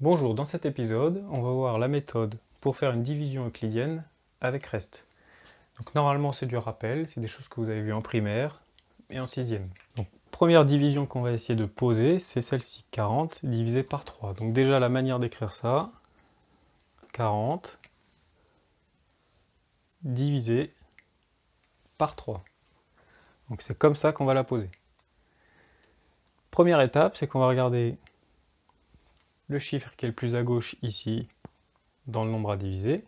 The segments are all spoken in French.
Bonjour, dans cet épisode, on va voir la méthode pour faire une division euclidienne avec reste. Donc normalement c'est du rappel, c'est des choses que vous avez vues en primaire et en sixième. Donc première division qu'on va essayer de poser, c'est celle-ci, 40 divisé par 3. Donc déjà la manière d'écrire ça, 40 divisé par 3. Donc c'est comme ça qu'on va la poser. Première étape, c'est qu'on va regarder le chiffre qui est le plus à gauche ici, dans le nombre à diviser.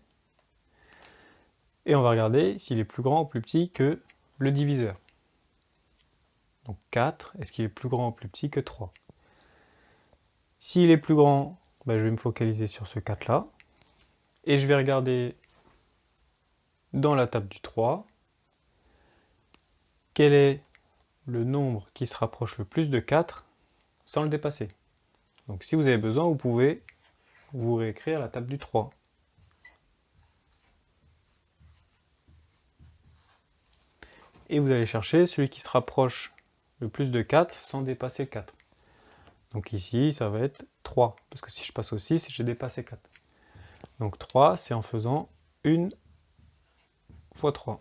Et on va regarder s'il est plus grand ou plus petit que le diviseur. Donc 4, est-ce qu'il est plus grand ou plus petit que 3? S'il est plus grand, je vais me focaliser sur ce 4 là. Et je vais regarder dans la table du 3, quel est le nombre qui se rapproche le plus de 4 sans le dépasser. Donc si vous avez besoin, vous pouvez vous réécrire la table du 3. Et vous allez chercher celui qui se rapproche le plus de 4 sans dépasser 4. Donc ici, ça va être 3, parce que si je passe au 6, j'ai dépassé 4. Donc 3, c'est en faisant 1 fois 3.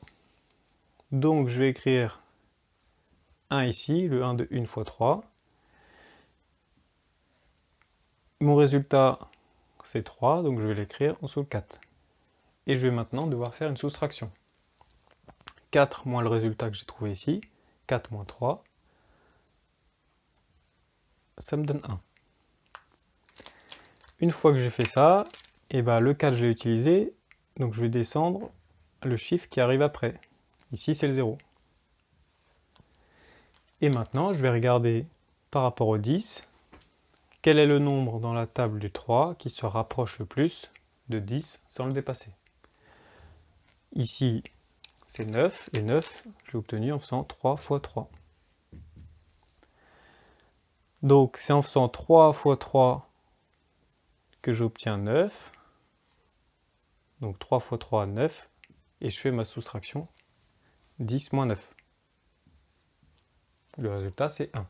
Donc je vais écrire 1 ici, le 1 de 1 fois 3. Mon résultat, c'est 3, donc je vais l'écrire en dessous de 4. Et je vais maintenant devoir faire une soustraction. 4 moins le résultat que j'ai trouvé ici, 4 moins 3, ça me donne 1. Une fois que j'ai fait ça, le 4 je l'ai utilisé, donc je vais descendre le chiffre qui arrive après. Ici c'est le 0. Et maintenant je vais regarder par rapport au 10, quel est le nombre dans la table du 3 qui se rapproche le plus de 10 sans le dépasser. Ici c'est 9, et 9 je l'ai obtenu en faisant 3 fois 3. Donc c'est en faisant 3 fois 3 que j'obtiens 9. Donc 3 fois 3, 9. Et je fais ma soustraction, 10 moins 9. Le résultat, c'est 1.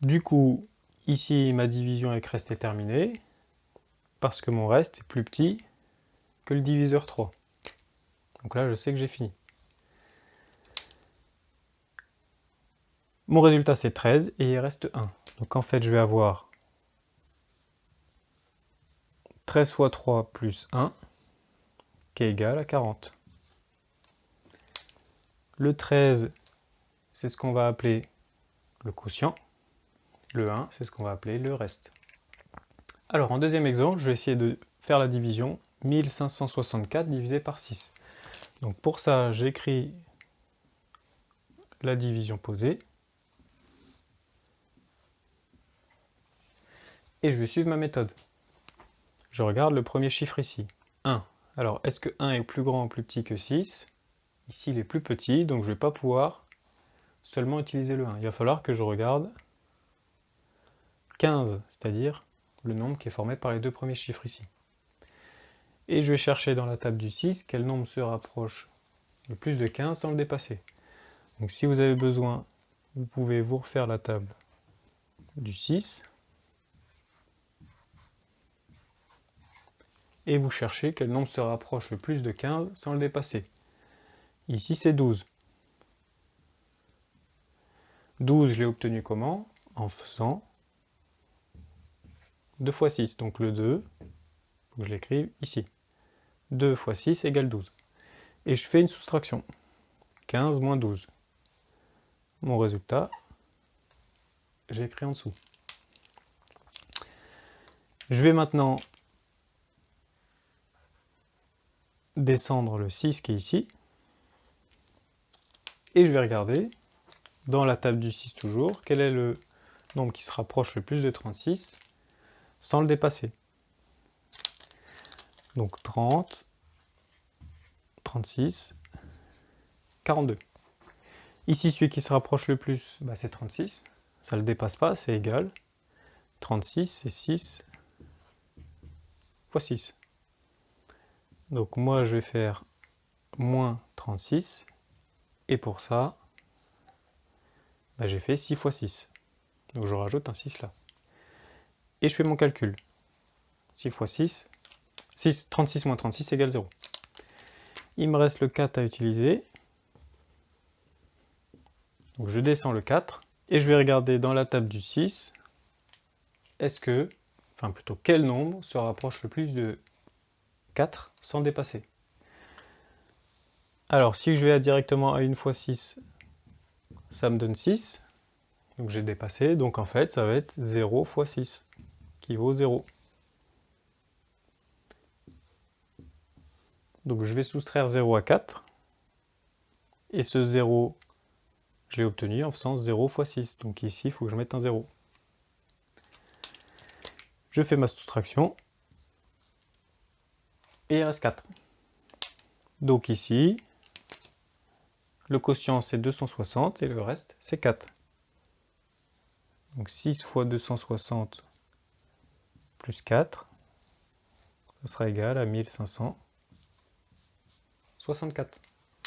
Du coup, ici, ma division avec reste est terminée, parce que mon reste est plus petit que le diviseur 3. Donc là, je sais que j'ai fini. Mon résultat, c'est 13, et il reste 1. Donc en fait, je vais avoir 13 fois 3 plus 1, qui est égal à 40. Le 13, c'est ce qu'on va appeler le quotient. Le 1, c'est ce qu'on va appeler le reste. Alors, en deuxième exemple, je vais essayer de faire la division 1564 divisé par 6. Donc pour ça, j'écris la division posée. Et je vais suivre ma méthode. Je regarde le premier chiffre ici, 1. Alors, est-ce que 1 est plus grand ou plus petit que 6? Ici, il est plus petit, donc je ne vais pas pouvoir seulement utiliser le 1. Il va falloir que je regarde 15, c'est-à-dire le nombre qui est formé par les deux premiers chiffres ici. Et je vais chercher dans la table du 6 quel nombre se rapproche le plus de 15 sans le dépasser. Donc si vous avez besoin, vous pouvez vous refaire la table du 6. Et vous cherchez quel nombre se rapproche le plus de 15 sans le dépasser. Ici, c'est 12. 12, je l'ai obtenu comment? En faisant 2 fois 6. Donc le 2, il faut que je l'écrive ici. 2 fois 6 égale 12. Et je fais une soustraction. 15 moins 12. Mon résultat, j'ai écrit en dessous. Je vais maintenant descendre le 6 qui est ici. Et je vais regarder, dans la table du 6 toujours, quel est le nombre qui se rapproche le plus de 36 sans le dépasser. Donc 30, 36, 42. Ici, celui qui se rapproche le plus, c'est 36. Ça ne le dépasse pas, c'est égal. 36, c'est 6 fois 6. Donc moi, je vais faire moins 36. Et pour ça, j'ai fait 6 fois 6. Donc je rajoute un 6 là. et je fais mon calcul. 6 fois 6, 36 moins 36 égale 0. Il me reste le 4 à utiliser. Donc je descends le 4 et je vais regarder dans la table du 6, quel nombre se rapproche le plus de 4 sans dépasser. Alors si je vais directement à 1 fois 6, ça me donne 6. Donc j'ai dépassé, donc en fait ça va être 0 fois 6, qui vaut 0. Donc je vais soustraire 0 à 4, et ce 0, je l'ai obtenu en faisant 0 fois 6. Donc ici, il faut que je mette un 0. Je fais ma soustraction, et il reste 4. Donc ici, le quotient c'est 260, et le reste c'est 4. Donc 6 fois 260 plus 4, ça sera égal à 1564.